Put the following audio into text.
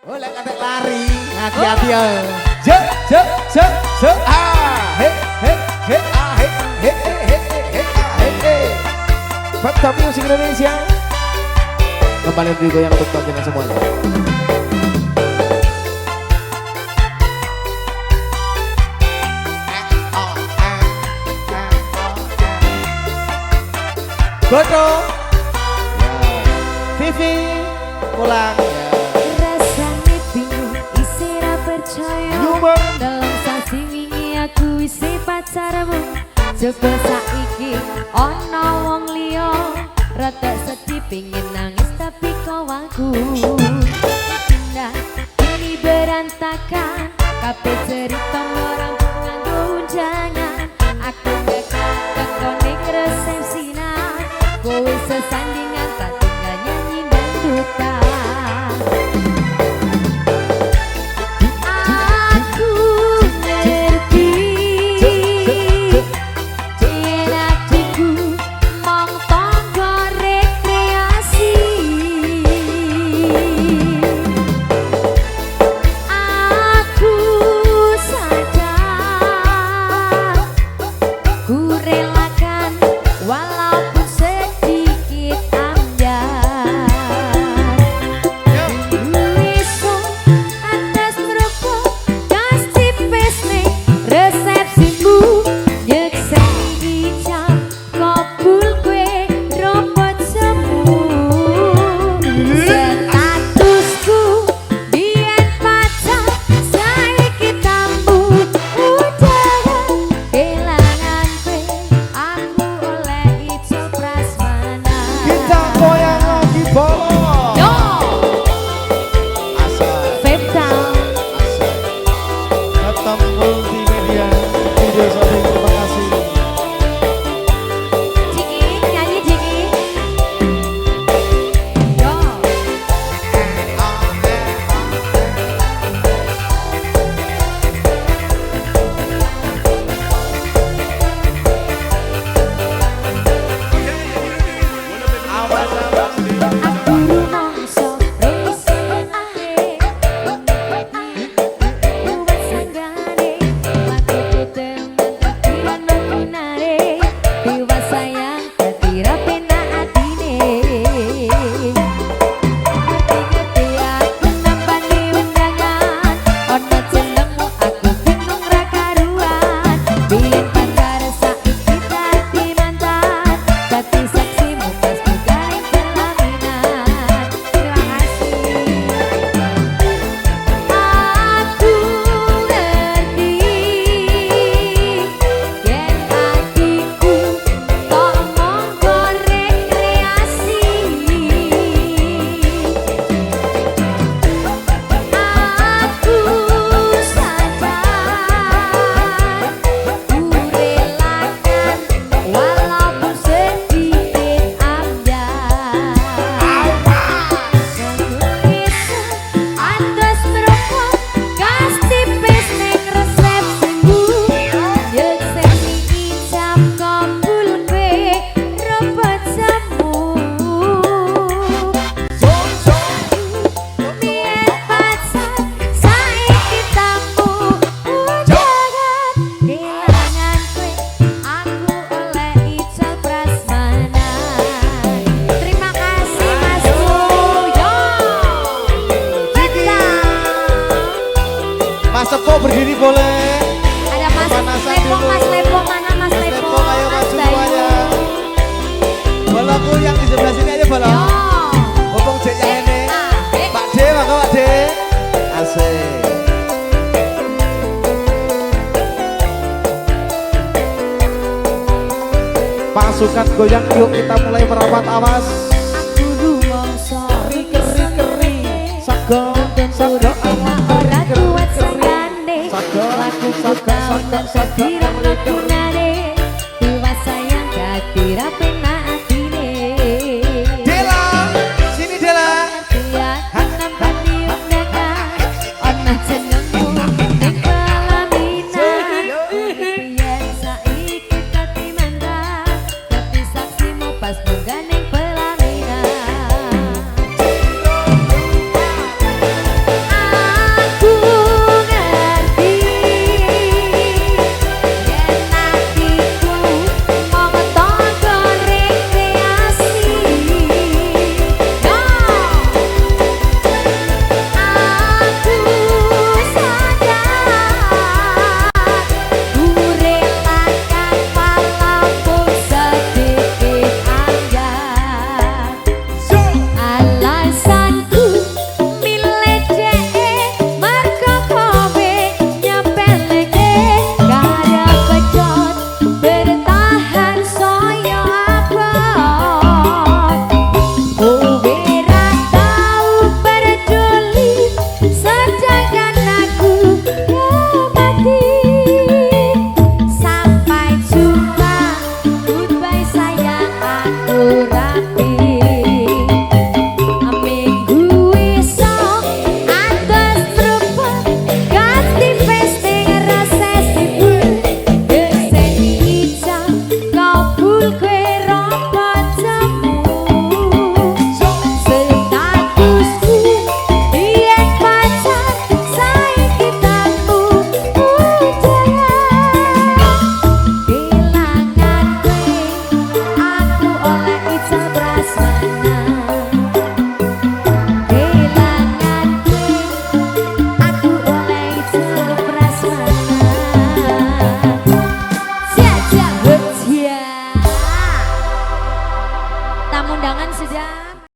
Oh, lek kate lari, hati-hati ya. Je, je, je, je, ah, he, he, he, ah, he, he, he, he, he, ah, he, he. Fakta Musik Indonesia. Kembali digoyang untuk teman semuanya. Godo, Vivi pulang. Rasane bingung, isi ra percaya. Nyumbang. Dalam sasi wingi aku isi pacarmu. Coba saiki ono wong liya. Rada sedih pingin nangis tapi kau aku. Nah, ini berantakan. Kabeh cerita orang nganggo unjangan. Aku bakal tekone resepsinan. Kowe sesandingan tak tinggal nyanyi dangdutan. Aku ngerti yen atiku mong tangga rekreasi. Aku sadar ku relakan walaupun sedikit ambyar. Besok atas merokok gas tipis nih resepsimu. Nyekseni ijab kabul kue robot semu. Statusku biyen pacar saiki tamu. Udahan kelangan kue aku oleh ijo prasmanan. Kita goyang lagi bolong. Yo, Asal, Febtown. asal. Datang multimedia video sorry, terima kasih. Jiki, nyanyi Jiki. Yo. Awas, awas. Aku rumangsa rusen ae. Buat sanggane laku putih mantap menare. Dewa sayang dadi rapena atine. Ngerti-ngerti aku nampani undangan. Ono jenengmu aku bingung ra karuan. Biyen pacar saiki dadi mantan. Dadi saksimu pas bukain pelaminan. Terima kasih. Aku ngerti yen hatiku kok monggo rekreasi. Aku sadar ku relakan walaupun sedikit ambyar. Atas merokok gas tipis ning resepsimu. Nyekseni ijab kabul kue robot semu. Biyen pacar saiki tamu. Udahan kelangan kue aku oleh ijo prasmanan. Terima kasih Mas Yo. Mas Sepo berdiri boleh. Ada Mas Pemanasan Lepong, dulu. Mas Lepong mana Mas Mas Lepong? Lepong, ayo Mas maju Bayu. semuanya. Bolongku yang di sebelah sini aja bolong. Yo. Ngomong cek yang ini. Pak D, maka Pak D. Asik. Pasukan goyang yuk kita mulai merapat awas. Aku rumangsa Keri-keri. Sago, sago, ora kuat sanggane. Sago, Laku sago, putar sago, sago, dadi ra kegunane. Dewa sayang dadi ra